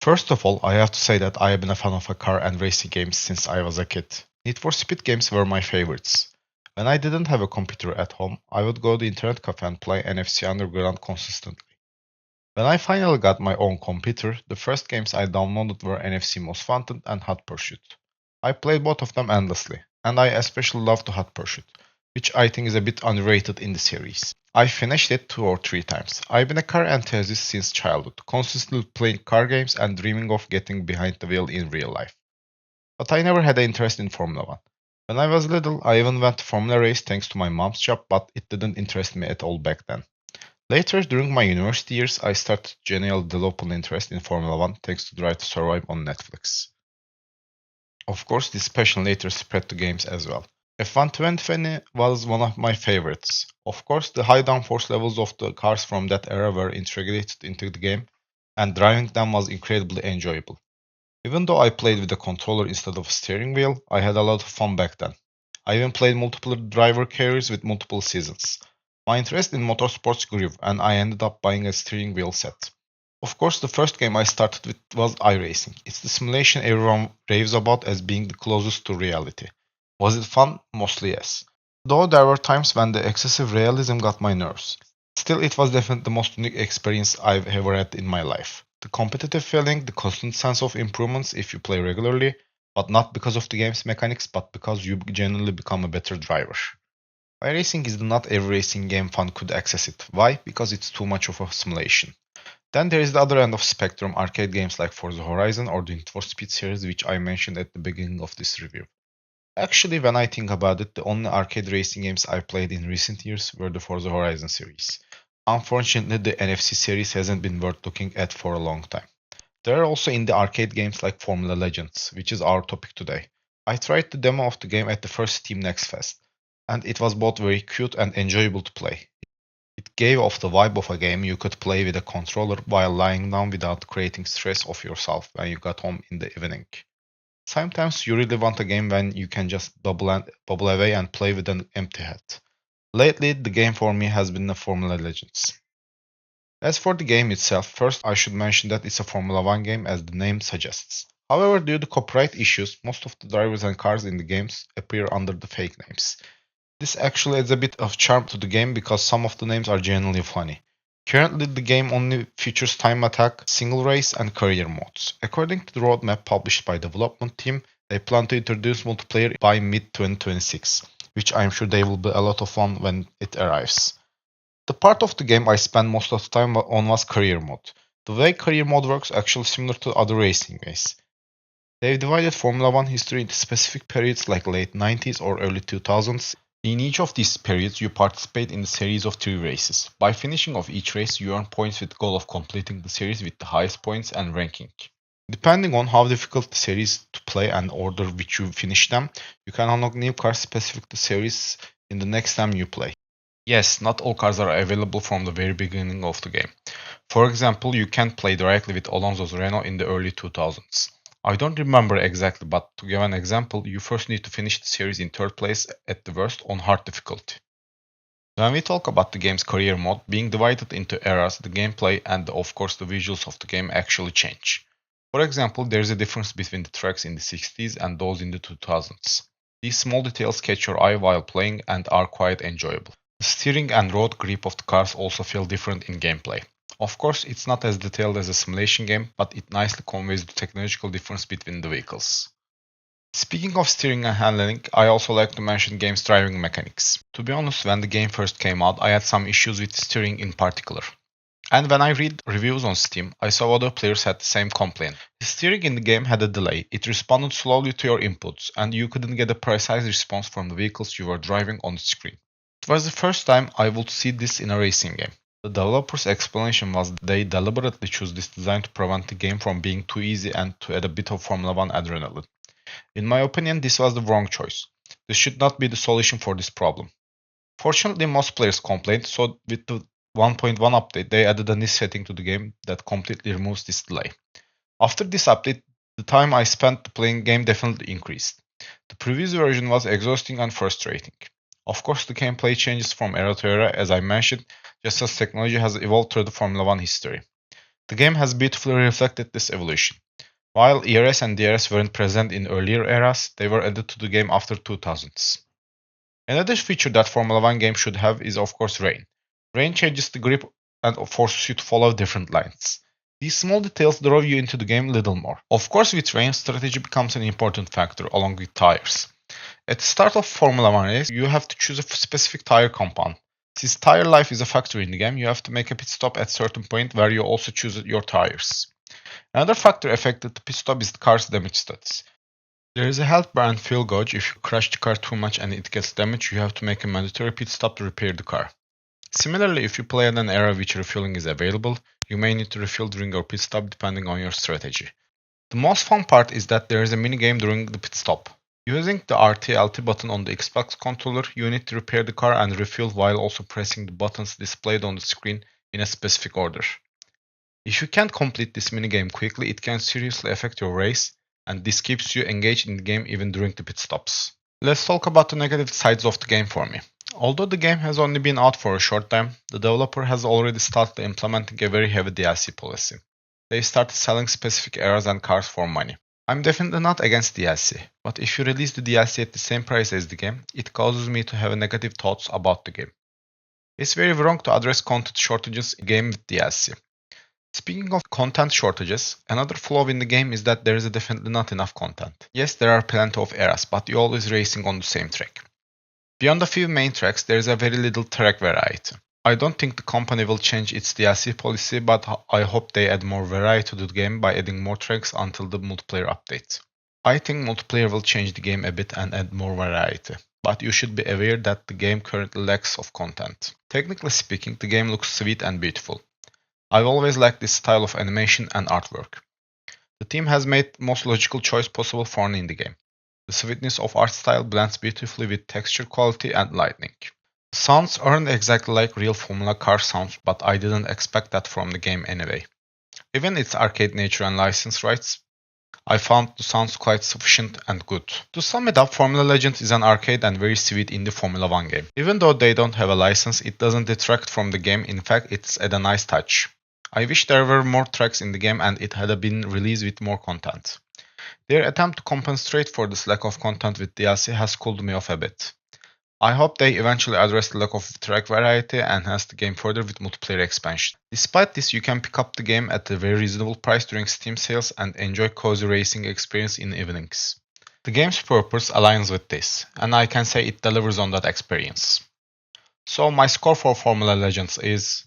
First of all, I have to say that I have been a fan of car and racing games since I was a kid. Need for Speed games were my favorites. When I didn't have a computer at home, I would go to the internet cafe and play NFC Underground consistently. When I finally got my own computer, the first games I downloaded were NFC Most Wanted and Hot Pursuit. I played both of them endlessly, and I especially loved the Hot Pursuit, which I think is a bit underrated in the series. I finished it 2 or 3 times. I've been a car enthusiast since childhood, consistently playing car games and dreaming of getting behind the wheel in real life. But I never had an interest in Formula One. When I was little, I even went to Formula Race thanks to my mom's job, but it didn't interest me at all back then. Later, during my university years, I started to genuinely develop an interest in Formula One thanks to Drive to Survive on Netflix. Of course, this passion later spread to games as well. F1 2020 was one of my favorites. Of course, the high downforce levels of the cars from that era were integrated into the game, and driving them was incredibly enjoyable. Even though I played with a controller instead of a steering wheel, I had a lot of fun back then. I even played multiple driver carriers with multiple seasons. My interest in motorsports grew, and I ended up buying a steering wheel set. Of course, the first game I started with was iRacing. It's the simulation everyone raves about as being the closest to reality. Was it fun? Mostly yes. Though there were times when the excessive realism got my nerves. Still, it was definitely the most unique experience I've ever had in my life. The competitive feeling, the constant sense of improvements if you play regularly, but not because of the game's mechanics, but because you genuinely become a better driver. iRacing is not every racing game fan could access it. Why? Because it's too much of a simulation. Then there is the other end of spectrum, arcade games like Forza Horizon or the Need for Speed series, which I mentioned at the beginning of this review. Actually, when I think about it, the only arcade racing games I played in recent years were the Forza Horizon series. Unfortunately, the NFC series hasn't been worth looking at for a long time. There are also indie arcade games like Formula Legends, which is our topic today. I tried the demo of the game at the first Steam Next Fest, and it was both very cute and enjoyable to play. It gave off the vibe of a game you could play with a controller while lying down without creating stress of yourself when you got home in the evening. Sometimes you really want a game when you can just bubble away and play with an empty head. Lately, the game for me has been the Formula Legends. As for the game itself, first I should mention that it's a Formula One game as the name suggests. However, due to copyright issues, most of the drivers and cars in the games appear under the fake names. This actually adds a bit of charm to the game because some of the names are genuinely funny. Currently, the game only features time attack, single race, and career modes. According to the roadmap published by the development team, they plan to introduce multiplayer by mid-2026, which I'm sure they will be a lot of fun when it arrives. The part of the game I spent most of the time on was career mode. The way career mode works is actually similar to other racing ways. They've divided Formula One history into specific periods like late 90s or early 2000s. In each of these periods, you participate in a series of 3 races. By finishing off each race, you earn points with the goal of completing the series with the highest points and ranking. Depending on how difficult the series to play and order which you finish them, you can unlock new cars specific to the series in the next time you play. Yes, not all cars are available from the very beginning of the game. For example, you can't play directly with Alonso's Renault in the early 2000s. I don't remember exactly, but to give an example, you first need to finish the series in 3rd place at the worst on hard difficulty. When we talk about the game's career mode, being divided into eras, the gameplay and of course the visuals of the game actually change. For example, there is a difference between the tracks in the 60s and those in the 2000s. These small details catch your eye while playing and are quite enjoyable. The steering and road grip of the cars also feel different in gameplay. Of course, it's not as detailed as a simulation game, but it nicely conveys the technological difference between the vehicles. Speaking of steering and handling, I also like to mention game's driving mechanics. To be honest, when the game first came out, I had some issues with steering in particular. And when I read reviews on Steam, I saw other players had the same complaint. The steering in the game had a delay, it responded slowly to your inputs, and you couldn't get a precise response from the vehicles you were driving on the screen. It was the first time I would see this in a racing game. The developer's explanation was they deliberately chose this design to prevent the game from being too easy and to add a bit of Formula One adrenaline. In my opinion, this was the wrong choice. This should not be the solution for this problem. Fortunately, most players complained, so with the 1.1 update, they added a new setting to the game that completely removes this delay. After this update, the time I spent playing the game definitely increased. The previous version was exhausting and frustrating. Of course, the gameplay changes from era to era, as I mentioned, just as technology has evolved through the Formula One history. The game has beautifully reflected this evolution. While ERS and DRS weren't present in earlier eras, they were added to the game after 2000s. Another feature that Formula One game should have is of course rain. Rain changes the grip and forces you to follow different lines. These small details draw you into the game a little more. Of course, with rain, strategy becomes an important factor along with tires. At the start of Formula One race, you have to choose a specific tire compound. Since tire life is a factor in the game, you have to make a pit stop at a certain point where you also choose your tires. Another factor affected the pit stop is the car's damage status. There is a health bar and fuel gauge. If you crash the car too much and it gets damaged, you have to make a mandatory pit stop to repair the car. Similarly, if you play at an era which refueling is available, you may need to refuel during your pit stop depending on your strategy. The most fun part is that there is a minigame during the pit stop. Using the RT-LT button on the Xbox controller, you need to repair the car and refuel while also pressing the buttons displayed on the screen in a specific order. If you can't complete this minigame quickly, it can seriously affect your race, and this keeps you engaged in the game even during the pit stops. Let's talk about the negative sides of the game for me. Although the game has only been out for a short time, the developer has already started implementing a very heavy DLC policy. They started selling specific eras and cars for money. I'm definitely not against DLC, but if you release the DLC at the same price as the game, it causes me to have negative thoughts about the game. It's very wrong to address content shortages in a game with DLC. Speaking of content shortages, another flaw in the game is that there is definitely not enough content. Yes, there are plenty of eras, but you're always racing on the same track. Beyond a few main tracks, there is a very little track variety. I don't think the company will change its DLC policy, but I hope they add more variety to the game by adding more tracks until the multiplayer update. I think multiplayer will change the game a bit and add more variety, but you should be aware that the game currently lacks of content. Technically speaking, the game looks sweet and beautiful. I've always liked this style of animation and artwork. The team has made the most logical choice possible for an indie game. The sweetness of art style blends beautifully with texture quality and lighting. The sounds aren't exactly like real Formula car sounds, but I didn't expect that from the game anyway. Even its arcade nature and license rights, I found the sounds quite sufficient and good. To sum it up, Formula Legends is an arcade and very sweet indie Formula 1 game. Even though they don't have a license, it doesn't detract from the game, in fact it's a nice touch. I wish there were more tracks in the game and it had been released with more content. Their attempt to compensate for this lack of content with DLC has cooled me off a bit. I hope they eventually address the lack of track variety and enhance the game further with multiplayer expansion. Despite this, you can pick up the game at a very reasonable price during Steam sales and enjoy cozy racing experience in evenings. The game's purpose aligns with this, and I can say it delivers on that experience. So my score for Formula Legends is